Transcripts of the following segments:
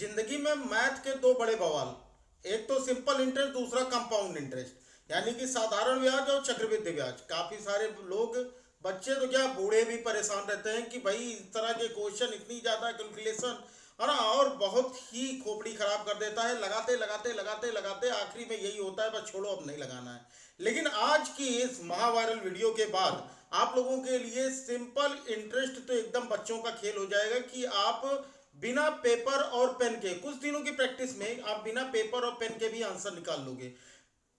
जिंदगी में मैथ के दो बड़े बवाल, एक तो सिंपल इंटरेस्ट, दूसरा कंपाउंड इंटरेस्ट यानी कि साधारण ब्याज और चक्रवृद्धि ब्याज। काफी सारे लोग, बच्चे तो क्या बूढ़े भी परेशान रहते हैं कि भाई इस तरह के क्वेश्चन, इतनी ज्यादा कैलकुलेशन है ना, और बहुत ही खोपड़ी खराब कर देता है। लगाते लगाते लगाते लगाते आखिरी में यही होता है, बस छोड़ो अब नहीं लगाना है। लेकिन आज की इस महावायरल वीडियो के बाद आप लोगों के लिए सिंपल इंटरेस्ट तो एकदम बच्चों का खेल हो जाएगा कि आप बिना पेपर और पेन के, कुछ दिनों की प्रैक्टिस में आप बिना पेपर और पेन के भी आंसर निकाल लोगे।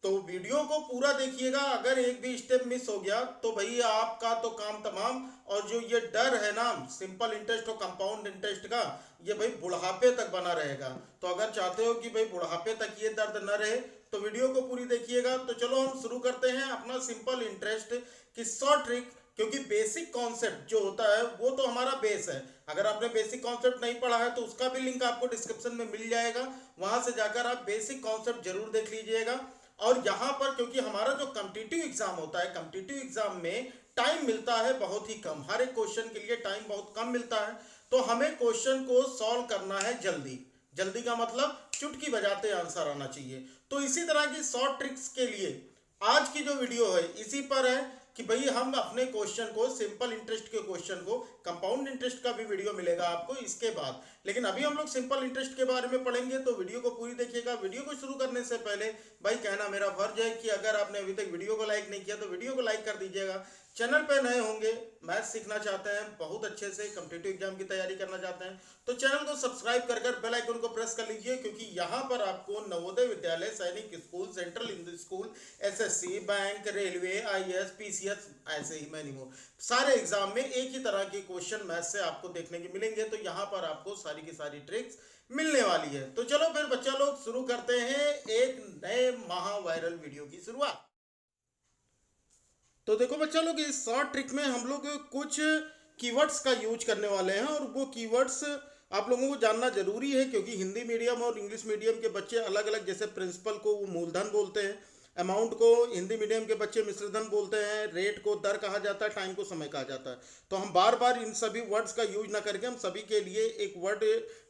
तो वीडियो को पूरा देखिएगा। अगर एक भी स्टेप मिस हो गया तो भैया आपका तो काम तमाम। और जो ये डर है ना सिंपल इंटरेस्ट और कंपाउंड इंटरेस्ट का, ये भाई बुढ़ापे तक बना रहेगा। तो अगर चाहते हो कि भाई बुढ़ापे तक ये दर्द न रहे तो वीडियो को पूरी देखिएगा। तो चलो हम शुरू करते हैं अपना सिंपल इंटरेस्ट की शॉर्ट ट्रिक। क्योंकि बेसिक कॉन्सेप्ट जो होता है वो तो हमारा बेस है। अगर आपने बेसिक कॉन्सेप्ट नहीं पढ़ा है तो उसका भी लिंक आपको डिस्क्रिप्शन में मिल जाएगा, वहां से जाकर आप बेसिक कॉन्सेप्ट जरूर देख लीजिएगा। और यहाँ पर क्योंकि हमारा जो कॉम्पिटिटिव एग्जाम होता है, कॉम्पिटिटिव एग्जाम में टाइम मिलता है बहुत ही कम, हर एक क्वेश्चन के लिए टाइम बहुत कम मिलता है। तो हमें क्वेश्चन को सॉल्व करना है जल्दी। जल्दी का मतलब चुटकी बजाते आंसर आना चाहिए। तो इसी तरह की शॉर्ट ट्रिक्स के लिए आज की जो वीडियो है इसी पर है कि भाई हम अपने क्वेश्चन को, सिंपल इंटरेस्ट के क्वेश्चन को, कंपाउंड इंटरेस्ट का भी वीडियो मिलेगा आपको इसके बाद। लेकिन अभी हम लोग सिंपल इंटरेस्ट के बारे में पढ़ेंगे, तो वीडियो को पूरी देखिएगा। वीडियो को शुरू करने से पहले भाई कहना मेरा फर्ज है कि अगर आपने अभी तक वीडियो को लाइक नहीं किया तो वीडियो को लाइक कर दीजिएगा। चैनल पे नए होंगे, मैथ सीखना चाहते हैं, बहुत अच्छे से कॉम्पिटिटिव एग्जाम की तैयारी करना चाहते हैं, तो चैनल को सब्सक्राइब कर बेल आइकन को प्रेस कर लीजिए। क्योंकि यहाँ पर आपको नवोदय विद्यालय, सैनिक school, central English school, SSC, bank, railway, IAS, PCS, ऐसे ही मैनी मोर सारे एग्जाम में एक ही तरह के क्वेश्चन मैथ से आपको देखने के मिलेंगे। तो यहाँ पर आपको सारी की सारी ट्रिक्स मिलने वाली है। तो चलो फिर बच्चा लोग शुरू करते हैं एक नए महावायरल वीडियो की शुरुआत। तो देखो बच्चा लोग, इस शॉर्ट ट्रिक में हम लोग कुछ कीवर्ड्स का यूज करने वाले हैं, और वो कीवर्ड्स आप लोगों को जानना जरूरी है। क्योंकि हिंदी मीडियम और इंग्लिश मीडियम के बच्चे अलग अलग, जैसे प्रिंसिपल को वो मूलधन बोलते हैं, अमाउंट को हिंदी मीडियम के बच्चे मिश्रधन बोलते हैं, रेट को दर कहा जाता है, टाइम को समय कहा जाता है। तो हम बार बार इन सभी वर्ड्स का यूज ना करके हम सभी के लिए एक वर्ड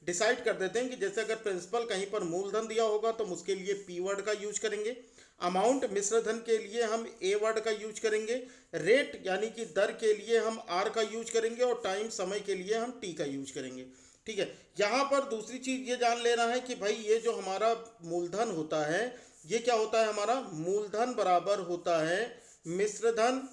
डिसाइड कर देते हैं कि जैसे अगर प्रिंसिपल कहीं पर मूलधन दिया होगा तो हम उसके लिए पी वर्ड का यूज करेंगे। अमाउंट मिश्रधन के लिए हम ए वर्ड का यूज करेंगे। रेट यानी कि दर के लिए हम आर का यूज करेंगे, और टाइम समय के लिए हम टी का यूज करेंगे। ठीक है। यहाँ पर दूसरी चीज ये जान लेना है कि भाई ये जो हमारा मूलधन होता है, ये क्या होता है, हमारा मूलधन बराबर होता है मिश्रधन,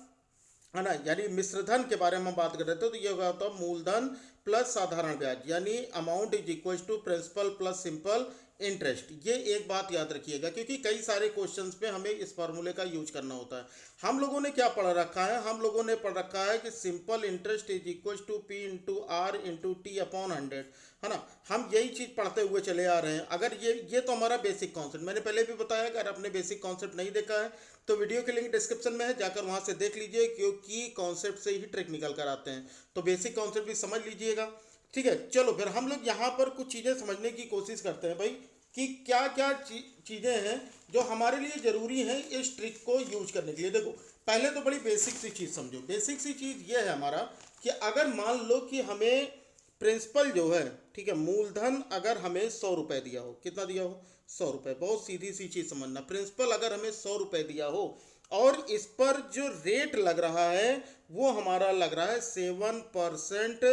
है ना। यानी मिश्रधन के बारे में हम बात कर रहे थे तो ये होता है मूलधन प्लस साधारण ब्याज, यानी amount is equal to principal plus simple interest. ये एक बात याद रखिएगा, क्योंकि कई सारे क्वेश्चंस पे हमें इस फार्मूले का यूज करना होता है। हम लोगों ने क्या पढ़ रखा है, हम लोगों ने पढ़ रखा है कि simple interest is equal to P into R into T upon 100, है ना। हम यही चीज़ पढ़ते हुए चले आ रहे हैं। अगर ये तो हमारा बेसिक कॉन्सेप्ट, मैंने पहले भी बताया, अगर आपने बेसिक कॉन्सेप्ट नहीं देखा है तो वीडियो के लिंक डिस्क्रिप्शन में है, जाकर वहां से देख लीजिए। क्योंकि कॉन्सेप्ट से ही ट्रिक निकल कर आते हैं, तो बेसिक कॉन्सेप्ट भी समझ लीजिएगा। ठीक है, चलो फिर हम लोग यहाँ पर कुछ चीज़ें समझने की कोशिश करते हैं भाई, कि क्या क्या चीज़ें हैं जो हमारे लिए ज़रूरी हैं इस ट्रिक को यूज करने के लिए। देखो, पहले तो बड़ी बेसिक सी चीज़ समझो। बेसिक सी चीज़ ये है हमारा कि अगर मान लो कि हमें प्रिंसिपल जो है, ठीक है, मूलधन अगर हमें 100 रुपये दिया हो, कितना दिया हो, 100 रुपये। बहुत सीधी सी चीज़ समझना, प्रिंसिपल अगर हमें 100 रुपये दिया हो और इस पर जो रेट लग रहा है वो हमारा लग रहा है 7%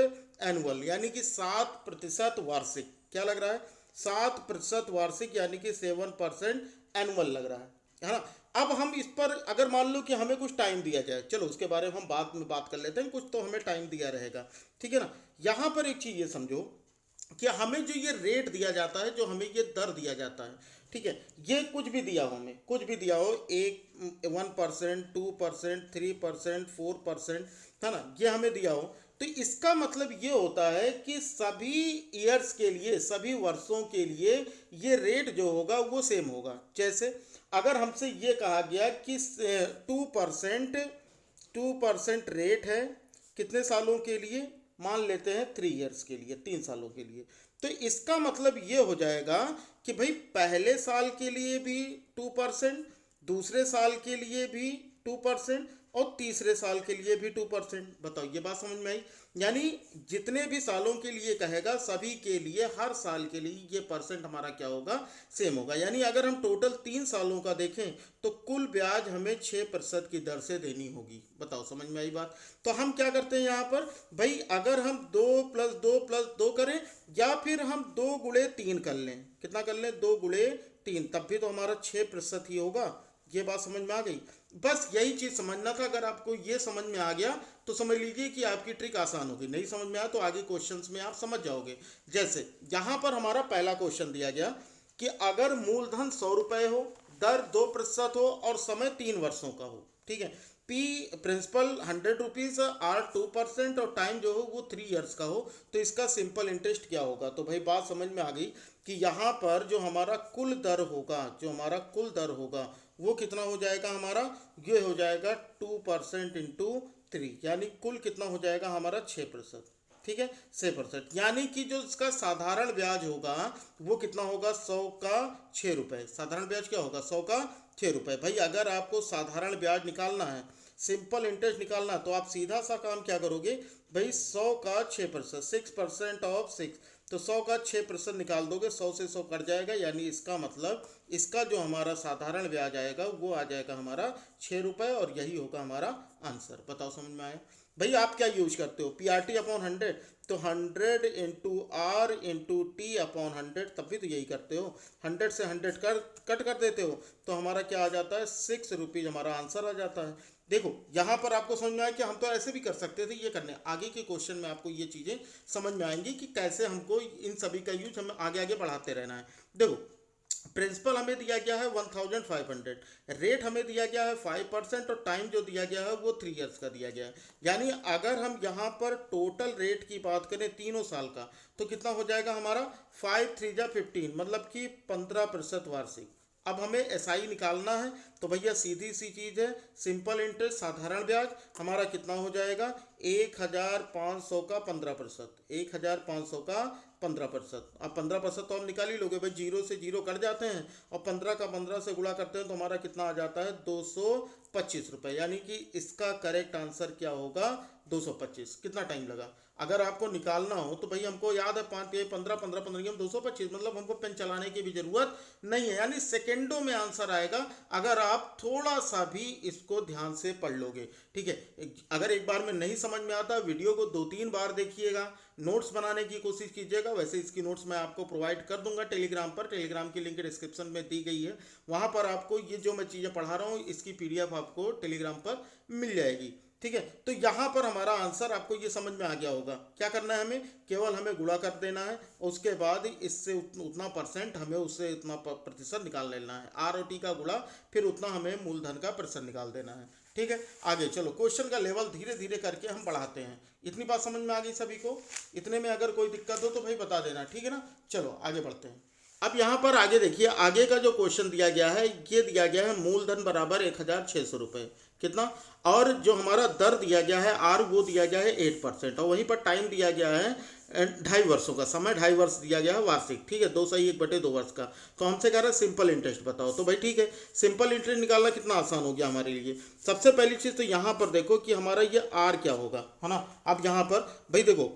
एनुअल, यानी कि 7% वार्षिक। क्या लग रहा है, 7% वार्षिक, यानी कि 7% एनुअल लग रहा है ना। अब हम इस पर अगर मान लो कि हमें कुछ टाइम दिया जाए, चलो उसके बारे में हम बाद में बात कर लेते हैं, कुछ तो हमें टाइम दिया रहेगा, ठीक है ना। यहाँ पर एक चीज़ ये समझो कि हमें जो ये रेट दिया जाता है, जो हमें ये दर दिया जाता है, ठीक है, ये कुछ भी दिया हो, हमें कुछ भी दिया हो, 1%, 2%, 3%, 4%, है ना, ये हमें दिया हो, तो इसका मतलब ये होता है कि सभी ईयर्स के लिए, सभी वर्षों के लिए ये रेट जो होगा वो सेम होगा। जैसे अगर हमसे ये कहा गया कि 2% रेट है, कितने सालों के लिए, मान लेते हैं 3 ईयर्स के लिए, 3 सालों के लिए, तो इसका मतलब ये हो जाएगा कि भाई पहले साल के लिए भी 2%, दूसरे साल के लिए भी 2%, और तीसरे साल के लिए भी 2%। बताओ ये बात समझ में आई? यानी जितने भी सालों के लिए कहेगा सभी के लिए हर साल के लिए ये परसेंट हमारा क्या होगा, सेम होगा। यानी अगर हम टोटल 3 सालों का देखें तो कुल ब्याज हमें 6% की दर से देनी होगी। बताओ समझ में आई बात? तो हम क्या करते हैं यहाँ पर भाई, अगर हम 2+2+2 करें या फिर हम 2 × 3 कर लें, कितना कर लें, 2 × 3, तब भी तो हमारा 6% ही होगा। ये बात समझ में आ गई? बस यही चीज समझना था। अगर आपको ये समझ में आ गया तो समझ लीजिए कि आपकी ट्रिक आसान होगी। नहीं समझ में आया तो आगे क्वेश्चंस में आप समझ जाओगे। जैसे यहाँ पर हमारा पहला क्वेश्चन दिया गया कि अगर मूलधन 100 रुपये हो, दर 2% हो और समय 3 वर्षों का हो, ठीक है, पी प्रिंसिपल 100 रुपीज़, आर 2% और टाइम जो हो वो 3 ईयर्स का हो, तो इसका सिंपल इंटरेस्ट क्या होगा? तो भाई बात समझ में आ गई कि यहाँ पर जो हमारा कुल दर होगा, जो हमारा कुल दर होगा वो कितना हो जाएगा हमारा, ये हो जाएगा 2% इंटू 3, यानी कुल कितना हो जाएगा हमारा 6%। ठीक है, 6%, यानी कि जो इसका साधारण ब्याज होगा वो कितना होगा, 100 का 6 रुपये। साधारण ब्याज क्या होगा, 100 का 6 रुपये। भाई अगर आपको साधारण ब्याज निकालना है, सिंपल इंटरेस्ट निकालना है, तो आप सीधा सा काम क्या करोगे भाई, 100 का 6%, 6% ऑफ 6, तो 100 का 6% निकाल दोगे, 100 से 100 कट जाएगा, यानी इसका मतलब इसका जो हमारा साधारण ब्याज आएगा वो आ जाएगा हमारा 6 रुपये, और यही होगा हमारा आंसर। बताओ समझ में आया? भाई आप क्या यूज करते हो, PRT अपॉन 100, तो 100 into R into T upon 100, तब भी तो यही करते हो, 100 से 100 कट कर देते हो, तो हमारा क्या आ जाता है, 6 रुपीज़ हमारा आंसर आ जाता है। देखो यहाँ पर आपको समझ में आया कि हम तो ऐसे भी कर सकते थे, ये करने आगे के क्वेश्चन में आपको ये चीज़ें समझ में आएंगी कि कैसे हमको इन सभी का यूज हमें आगे आगे बढ़ाते रहना है। देखो प्रिंसिपल हमें दिया गया है 1500, रेट हमें दिया गया है 5% और टाइम जो दिया गया है वो 3 ईयर्स का दिया गया है। यानी अगर हम यहाँ पर टोटल रेट की बात करें तीनों साल का, तो कितना हो जाएगा हमारा, 5 3 जा 15, मतलब कि 15% वार्षिक। अब हमें SI निकालना है, तो भैया सीधी सी चीज़ है, सिंपल इंटरेस्ट साधारण ब्याज हमारा कितना हो जाएगा, 1500 का 15%, 1500 का 15%। अब 15% तो हम निकाल ही लोगे भाई, 0 से 0 कट जाते हैं, और 15 का 15 से गुणा करते हैं तो हमारा कितना आ जाता है, 225 रुपये। यानी कि इसका करेक्ट आंसर क्या होगा, 225। कितना टाइम लगा, अगर आपको निकालना हो तो भाई हमको याद है 15 225, मतलब हमको पेन चलाने की भी जरूरत नहीं है, यानी सेकेंडों में आंसर आएगा अगर आप थोड़ा सा भी इसको ध्यान से पढ़ लोगे। ठीक है, अगर एक बार में नहीं समझ में आता, वीडियो को 2-3 बार देखिएगा, नोट्स बनाने की कोशिश कीजिएगा। वैसे इसकी नोट्स मैं आपको प्रोवाइड कर दूंगा टेलीग्राम पर, टेलीग्राम की लिंक डिस्क्रिप्शन में दी गई है, वहाँ पर आपको ये जो मैं चीज़ें पढ़ा रहा हूँ इसकी PDF आपको टेलीग्राम पर मिल जाएगी। ठीक है, तो यहाँ पर हमारा आंसर आपको ये समझ में आ गया होगा। क्या करना है हमें, केवल हमें गुणा कर देना है, उसके बाद इससे उतना परसेंट हमें उससे इतना प्रतिशत निकाल लेना है, R और T का गुणा, फिर उतना हमें मूलधन का प्रतिशत निकाल देना है। ठीक है, आगे चलो, क्वेश्चन का लेवल धीरे धीरे करके हम बढ़ाते हैं। इतनी बात समझ में आ गई सभी को? इतने में अगर कोई दिक्कत हो तो भाई बता देना, ठीक है ना। चलो आगे बढ़ते हैं। अब यहाँ पर आगे देखिए, आगे का जो क्वेश्चन दिया गया है, ये दिया गया है मूलधन बराबर 1600 रुपये, कितना, और जो हमारा दर दिया गया है R, वो दिया गया है 8%, और वहीं पर टाइम दिया गया है 2.5 वर्षों का, समय 2.5 वर्ष दिया गया है वार्षिक। ठीक है, 2 सही 1/2 वर्ष का। तो हमसे कह रहा है सिंपल इंटरेस्ट बताओ, तो भाई ठीक है, सिंपल इंटरेस्ट निकालना कितना आसान हो गया हमारे लिए। सबसे पहली चीज़ तो यहाँ पर देखो कि हमारा ये R क्या होगा, है ना। अब यहाँ पर भाई देखो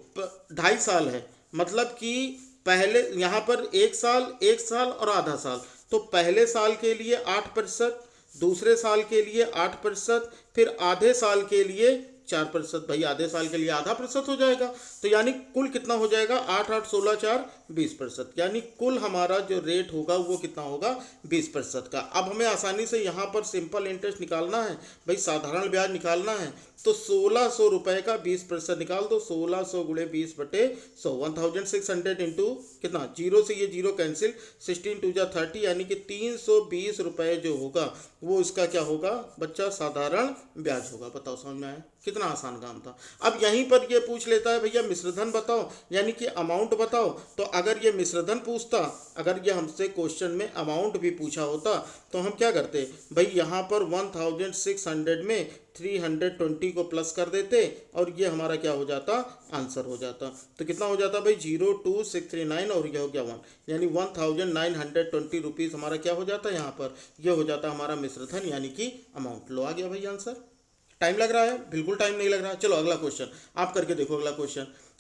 2.5 साल है, मतलब कि पहले यहाँ पर 1 साल और आधा साल, तो पहले साल के लिए 8%, दूसरे साल के लिए 8%, फिर आधे साल के लिए 4%। भाई आधे साल के लिए आधा प्रतिशत हो जाएगा, तो यानी कुल कितना हो जाएगा, 8 8 16 4 20%, यानी कुल हमारा जो रेट होगा वो कितना होगा, 20% का। अब हमें आसानी से यहाँ पर सिंपल इंटरेस्ट निकालना है, भाई साधारण ब्याज निकालना है, तो 1600 रुपये का 20% निकाल दो, 1600 गुणे 20/100, 1600 इंटू कितना, 0 से ये 0 कैंसिल, 16 2 जा 30, यानी कि 320 रुपये जो होगा वो इसका क्या होगा बच्चा, साधारण ब्याज होगा। बताओ समझ में आया, कितना आसान काम था। अब यहीं पर ये पूछ लेता है भैया मिश्रधन बताओ, यानी कि अमाउंट बताओ। तो अगर ये मिश्रधन पूछता, अगर ये हमसे क्वेश्चन में अमाउंट भी पूछा होता, तो हम क्या करते भाई, यहाँ पर 1600 में 320 को प्लस कर देते, और ये हमारा क्या हो जाता, आंसर हो जाता। तो कितना हो जाता भाई, 02639, और ये हो गया 1, यानी 1920 रुपीज़ हमारा क्या हो जाता है यहाँ पर, ये हो जाता हमारा मिश्रधन, यानी कि अमाउंट। लो आ गया भाई आंसर। टाइम लग रहा है? बिल्कुल टाइम नहीं लग रहा। चलो अगला क्वेश्चन आप करके देखो।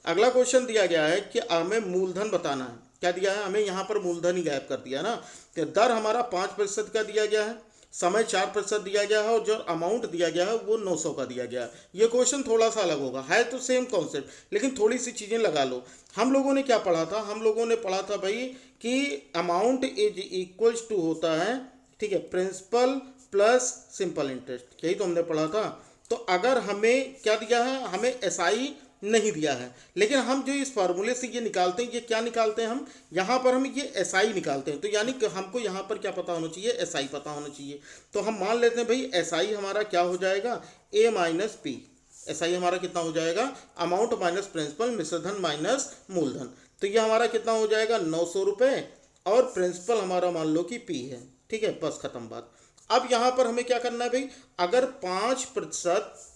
अगला क्वेश्चन दिया गया है कि हमें मूलधन बताना है। क्या दिया है हमें? यहाँ पर मूलधन ही गायब कर दिया ना। तो दर हमारा 5% का दिया गया है, समय 4% दिया गया है और जो अमाउंट दिया गया है वो 900 का दिया गया है। ये क्वेश्चन थोड़ा सा अलग होगा, है तो सेम कॉन्सेप्ट लेकिन थोड़ी सी चीज़ें लगा लो। हम लोगों ने क्या पढ़ा था? हम लोगों ने पढ़ा था भाई कि अमाउंट इज इक्वल्स टू होता है, ठीक है, प्रिंसिपल प्लस सिंपल इंटरेस्ट, यही तो हमने पढ़ा था। तो अगर हमें क्या दिया है? हमें एसआई नहीं दिया है, लेकिन हम जो इस फार्मूले से ये निकालते हैं, ये क्या निकालते हैं हम? यहाँ पर हम ये एसआई निकालते हैं। तो यानी कि हमको यहाँ पर क्या पता होना चाहिए? एसआई पता होना चाहिए। तो हम मान लेते हैं भाई एसआई हमारा क्या हो जाएगा? ए माइनस पी। एसआई हमारा कितना हो जाएगा? अमाउंट माइनस प्रिंसिपल, मिश्रधन माइनस मूलधन। तो ये हमारा कितना हो जाएगा? 900 रुपये। और प्रिंसिपल हमारा मान लो कि पी है, ठीक है, बस खत्म बात। अब यहाँ पर हमें क्या करना है भाई? अगर 5%,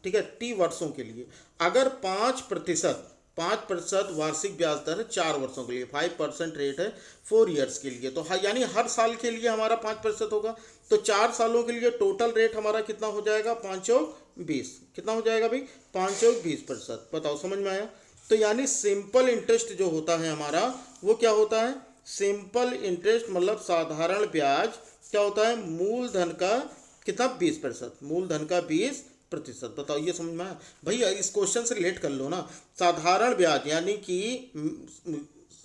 ठीक है, टी वर्षों के लिए, अगर 5% वार्षिक ब्याज दर है 4 वर्षों के लिए, 5% रेट है 4 ईयर्स के लिए, तो यानी हर साल के लिए हमारा 5% होगा। तो 4 सालों के लिए टोटल रेट हमारा कितना हो जाएगा? 5 चौक 20। कितना हो जाएगा भाई? 5 चौक 20%। बताओ समझ में आया? तो यानी सिंपल इंटरेस्ट जो होता है हमारा वो क्या होता है? सिंपल इंटरेस्ट मतलब साधारण ब्याज क्या होता है? मूलधन का कितना? 20%। मूलधन का 20%। बताओ ये समझ में आया? भैया इस क्वेश्चन से रिलेट कर लो ना। साधारण ब्याज यानी कि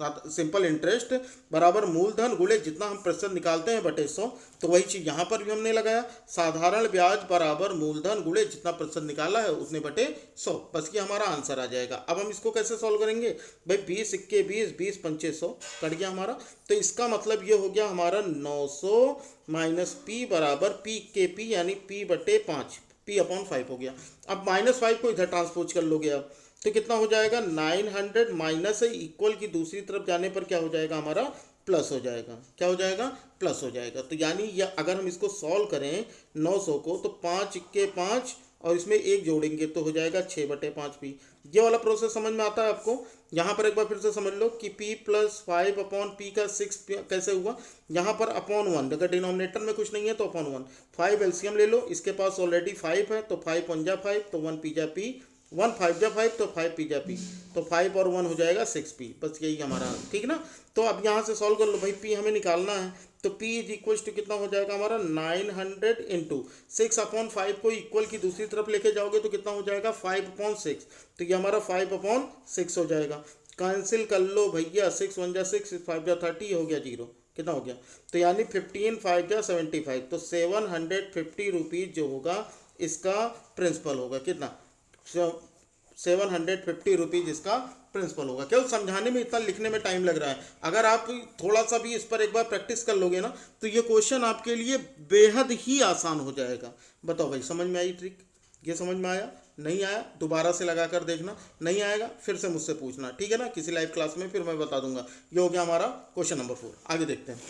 सिंपल इंटरेस्ट बराबर मूलधन गुणे जितना हम प्रतिशत निकालते हैं बटे 100। तो वही चीज़ यहाँ पर भी हमने लगाया, साधारण ब्याज बराबर मूलधन गुणे जितना प्रतिशत निकाला है उतने बटे 100। बस ये हमारा आंसर आ जाएगा। अब हम इसको कैसे सॉल्व करेंगे भाई? 20 इक्के 20, 20 पंचे 100 कट गया हमारा। तो इसका मतलब ये हो गया हमारा 900 माइनस पी बराबर पी के पी यानी पी बटे 5, पी अपॉन 5 हो गया। अब -5 को इधर ट्रांसपोज कर लोगे अब तो कितना हो जाएगा? 900 माइनस है इक्वल की दूसरी तरफ जाने पर क्या हो जाएगा हमारा? प्लस हो जाएगा। क्या हो जाएगा? प्लस हो जाएगा। तो यानी यह अगर हम इसको सॉल्व करें 900 को तो 5 इक्के 5 और इसमें 1 जोड़ेंगे तो हो जाएगा 6 बटे 5 पी। ये वाला प्रोसेस समझ में आता है आपको? यहाँ पर एक बार फिर से समझ लो कि p प्लस 5 अपॉन पी का 6 कैसे हुआ? यहाँ पर अपॉन 1, अगर डिनोमिनेटर में कुछ नहीं है तो अपॉन 1। 5 एलसीएम ले लो, इसके पास ऑलरेडी 5 है तो 5 1 जा 5 तो 1 पी जा पी, 1 5 जा 5 तो 5 पी जा पी, तो 5 और 1 हो जाएगा 6 पी। बस यही हमारा, ठीक ना? तो अब यहाँ से सॉल्व कर लो भाई, पी हमें निकालना है तो p इज इक्वल टू कितना हो जाएगा हमारा? 900 इंटू 6 अपॉन 5 को इक्वल की दूसरी तरफ लेके जाओगे तो कितना हो जाएगा? 5 अपॉन 6। तो ये हमारा 5 अपॉन 6 हो जाएगा। कैंसिल कर लो भैया, 6 1 जा 6, 5 जा 30 हो गया 0। कितना हो गया? तो यानी 15 5 जा 75, तो 750 रुपीज़ जो होगा इसका प्रिंसिपल होगा। कितना? 750 रुपीज़ इसका प्रिंसिपल होगा। क्यों? समझाने में इतना, लिखने में टाइम लग रहा है। अगर आप थोड़ा सा भी इस पर एक बार प्रैक्टिस कर लोगे ना तो ये क्वेश्चन आपके लिए बेहद ही आसान हो जाएगा। बताओ भाई समझ में आई ट्रिक? ये समझ में आया? नहीं आया दोबारा से लगा कर देखना, नहीं आएगा फिर से मुझसे पूछना, ठीक है ना? किसी लाइव क्लास में फिर मैं बता दूंगा। ये हो गया हमारा क्वेश्चन नंबर 4। आगे देखते हैं।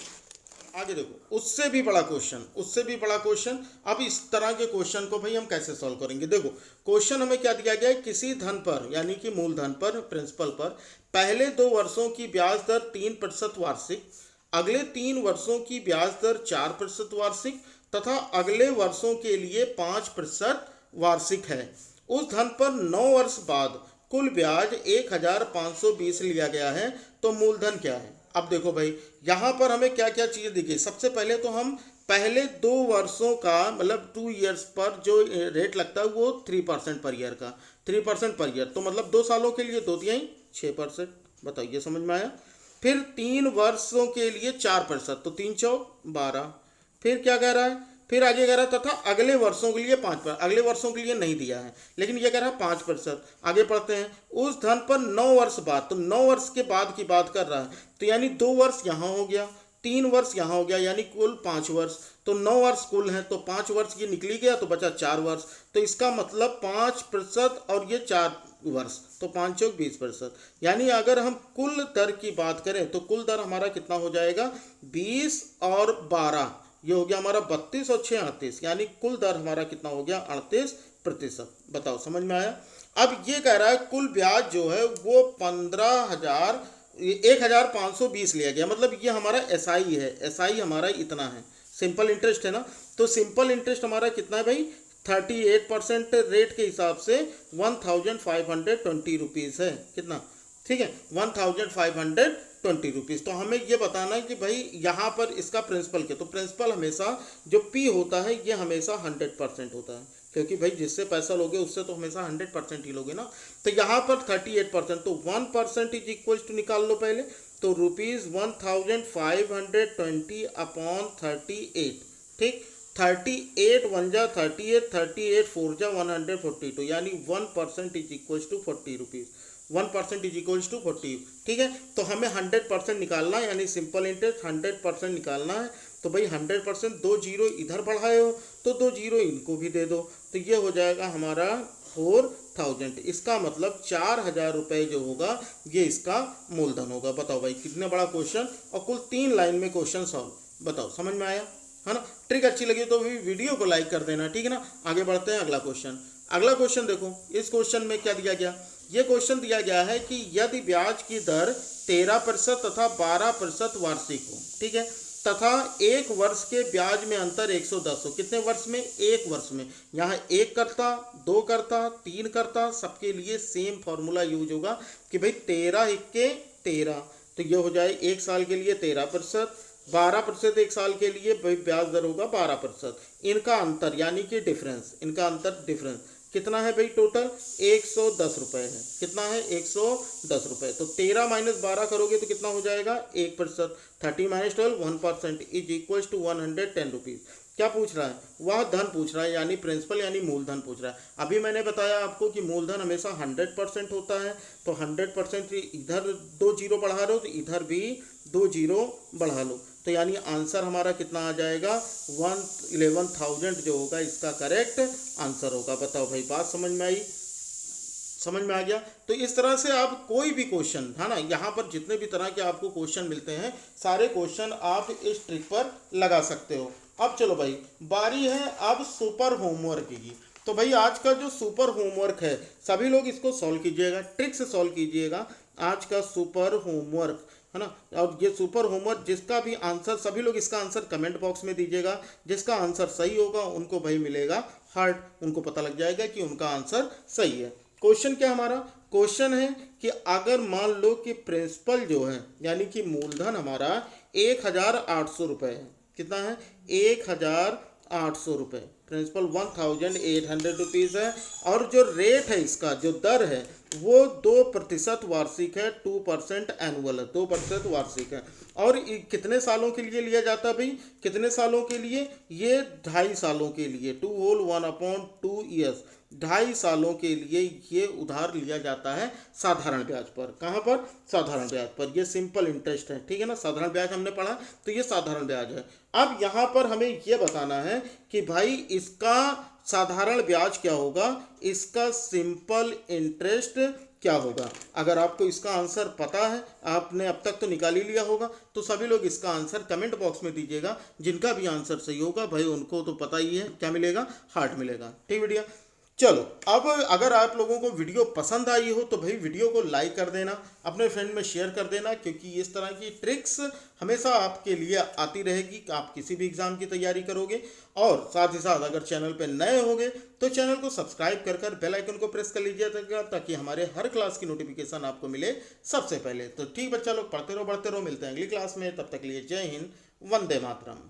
आगे देखो, उससे भी बड़ा क्वेश्चन। अब इस तरह के क्वेश्चन को भाई हम कैसे सॉल्व करेंगे? देखो क्वेश्चन हमें क्या दिया गया है? किसी धन पर यानी कि मूलधन पर, प्रिंसिपल पर पहले 2 वर्षों की ब्याज दर 3% वार्षिक, अगले 3 वर्षों की ब्याज दर 4% वार्षिक तथा अगले वर्षों के लिए 5% वार्षिक है। उस धन पर 9 वर्ष बाद कुल ब्याज 1520 लिया गया है, तो मूलधन क्या है? अब देखो भाई यहाँ पर हमें क्या क्या चीज़ें दिखी। सबसे पहले तो हम पहले 2 वर्षों का मतलब 2 ईयर्स पर जो रेट लगता है वो 3% पर ईयर का, 3% पर ईयर, तो मतलब 2 सालों के लिए 2 तिहाई 6%। बताइए समझ में आया? फिर 3 वर्षों के लिए 4%, तो 3 चौक 12। फिर क्या कह रहा है? फिर आगे कह रहा है तथा अगले वर्षों के लिए 5%। अगले वर्षों के लिए नहीं दिया है लेकिन ये कह रहा है 5%। आगे पढ़ते हैं। उस धन पर 9 वर्ष बाद, तो 9 वर्ष के बाद की बात कर रहा है, तो यानी 2 वर्ष यहाँ हो गया, 3 वर्ष यहाँ हो गया, यानी कुल 5 वर्ष। तो 9 वर्ष कुल है तो 5 वर्ष ये निकली गया तो बचा 4 वर्ष। तो इसका मतलब 5% और ये 4 वर्ष, तो 5 चौक 20%। यानी अगर हम कुल दर की बात करें तो कुल दर हमारा कितना हो जाएगा? 20 और 12, ये हो गया हमारा 32 और 6 38, यानी कुल दर हमारा कितना हो गया? 38%। बताओ समझ में आया? अब ये कह रहा है कुल ब्याज जो है वो 1520 लिया गया, मतलब ये हमारा एसआई है। एसआई हमारा इतना है, सिंपल इंटरेस्ट है ना, तो सिंपल इंटरेस्ट हमारा कितना है भाई? 38% रेट के हिसाब से 1520 रुपीज़ है। कितना? ठीक है, 1520 रुपीज़। तो हमें ये बताना है कि भाई यहाँ पर इसका प्रिंसिपल क्या, तो प्रिंसिपल हमेशा जो पी होता है ये हमेशा 100% होता है, क्योंकि भाई जिससे पैसा लोगे उससे तो हमेशा 100% ही लोगे ना। तो यहाँ पर 38%, तो 1% इज इक्वल टू निकाल लो पहले, तो ₹1520 अपॉन 38। ठीक, 38 1 जा 38, 38 4 जा 142, यानी 1% is equal to 40 rupees. 1% is equal to 40। ठीक है, तो हमें 100% निकालना है, यानी सिंपल इंटरेस्ट 100% निकालना है। तो भाई 100%, 2 जीरो इधर बढ़ाए हो तो 2 जीरो इनको भी दे दो, तो ये हो जाएगा हमारा 4000। इसका मतलब 4000 रुपये जो होगा ये इसका मूलधन होगा। बताओ भाई कितने बड़ा क्वेश्चन, और कुल 3 लाइन में क्वेश्चन सॉल्व। बताओ समझ में आया है ना? ट्रिक अच्छी लगी तो भी वीडियो को लाइक कर देना, ठीक है ना। आगे बढ़ते हैं अगला क्वेश्चन। अगला क्वेश्चन देखो, इस क्वेश्चन में क्या दिया गया। ये क्वेश्चन दिया गया है कि यदि ब्याज की दर 13% तथा 12% वार्षिक हो, ठीक है, तथा 1 वर्ष के ब्याज में अंतर 110 हो। कितने वर्ष में? 1 वर्ष में। यहाँ 1 करता, 2 करता, 3 करता, सबके लिए सेम फॉर्मूला यूज होगा कि भाई 13 इक्के 13, तो ये हो जाए 1 साल के लिए 13%, 12% 1 साल के लिए भाई ब्याज दर होगा 12%। इनका अंतर यानी कि डिफरेंस, इनका अंतर डिफरेंस कितना है भाई? टोटल 110 रुपये है। कितना है? 110 रुपये। तो 13 माइनस 12 करोगे तो कितना हो जाएगा? 1%। 30 minus 12 1% is equal to 110 rupees. क्या पूछ रहा है? वह धन पूछ रहा है, यानी प्रिंसिपल यानी मूलधन पूछ रहा है। अभी मैंने बताया आपको कि मूलधन हमेशा 100% होता है, तो 100% इधर 2 जीरो बढ़ा रहे हो तो इधर भी 2 जीरो बढ़ा लो, तो यानी आंसर हमारा कितना आ जाएगा? 111,000 जो होगा इसका करेक्ट आंसर होगा। बताओ भाई बात समझ में आई? समझ में आ गया? तो इस तरह से आप कोई भी क्वेश्चन है ना, यहाँ पर जितने भी तरह के आपको क्वेश्चन मिलते हैं सारे क्वेश्चन आप इस ट्रिक पर लगा सकते हो। अब चलो भाई बारी है अब सुपर होमवर्क की। तो भाई आज का जो सुपर होमवर्क है सभी लोग इसको सॉल्व कीजिएगा, ट्रिक से सॉल्व कीजिएगा आज का सुपर होमवर्क, है ना। और ये सुपर होमवर्क जिसका भी आंसर, सभी लोग इसका आंसर कमेंट बॉक्स में दीजिएगा। जिसका आंसर सही होगा उनको भाई मिलेगा हार्ट, उनको पता लग जाएगा कि उनका आंसर सही है। क्वेश्चन क्या हमारा? क्वेश्चन है कि अगर मान लो कि प्रिंसिपल जो है यानी कि मूलधन हमारा 1800 रुपये है। कितना है? 1800 रुपये। प्रिंसिपल 1800 रुपीज़ है, और जो रेट है इसका, जो दर है वो 2% वार्षिक है, 2% एनुअल है, 2% वार्षिक है। और कितने सालों के लिए लिया जाता है भाई? कितने सालों के लिए? ये 2.5 सालों के लिए, 2 होल 1/2 ईयर्स, 2.5 सालों के लिए ये उधार लिया जाता है साधारण ब्याज पर। कहाँ पर? साधारण ब्याज पर। ये सिंपल इंटरेस्ट है, ठीक है ना। साधारण ब्याज हमने पढ़ा, तो ये साधारण ब्याज है। अब यहाँ पर हमें ये बताना है कि भाई इसका साधारण ब्याज क्या होगा, इसका सिंपल इंटरेस्ट क्या होगा। अगर आपको इसका आंसर पता है, आपने अब तक तो निकाल ही लिया होगा, तो सभी लोग इसका आंसर कमेंट बॉक्स में दीजिएगा। जिनका भी आंसर सही होगा भाई उनको तो पता ही है क्या मिलेगा, हार्ट मिलेगा। ठीक बेटिया, चलो अब अगर आप लोगों को वीडियो पसंद आई हो तो भाई वीडियो को लाइक कर देना, अपने फ्रेंड में शेयर कर देना, क्योंकि इस तरह की ट्रिक्स हमेशा आपके लिए आती रहेगी कि आप किसी भी एग्ज़ाम की तैयारी करोगे। और साथ ही साथ अगर चैनल पे नए होंगे तो चैनल को सब्सक्राइब कर कर बेल आइकन को प्रेस कर लीजिएगा, ताकि हमारे हर क्लास की नोटिफिकेशन आपको मिले सबसे पहले। तो ठीक बच्चा लोग, पढ़ते रहो बढ़ते रहो, मिलते हैं अगली क्लास में। तब तक के लिए जय हिंद, वंदे मातरम।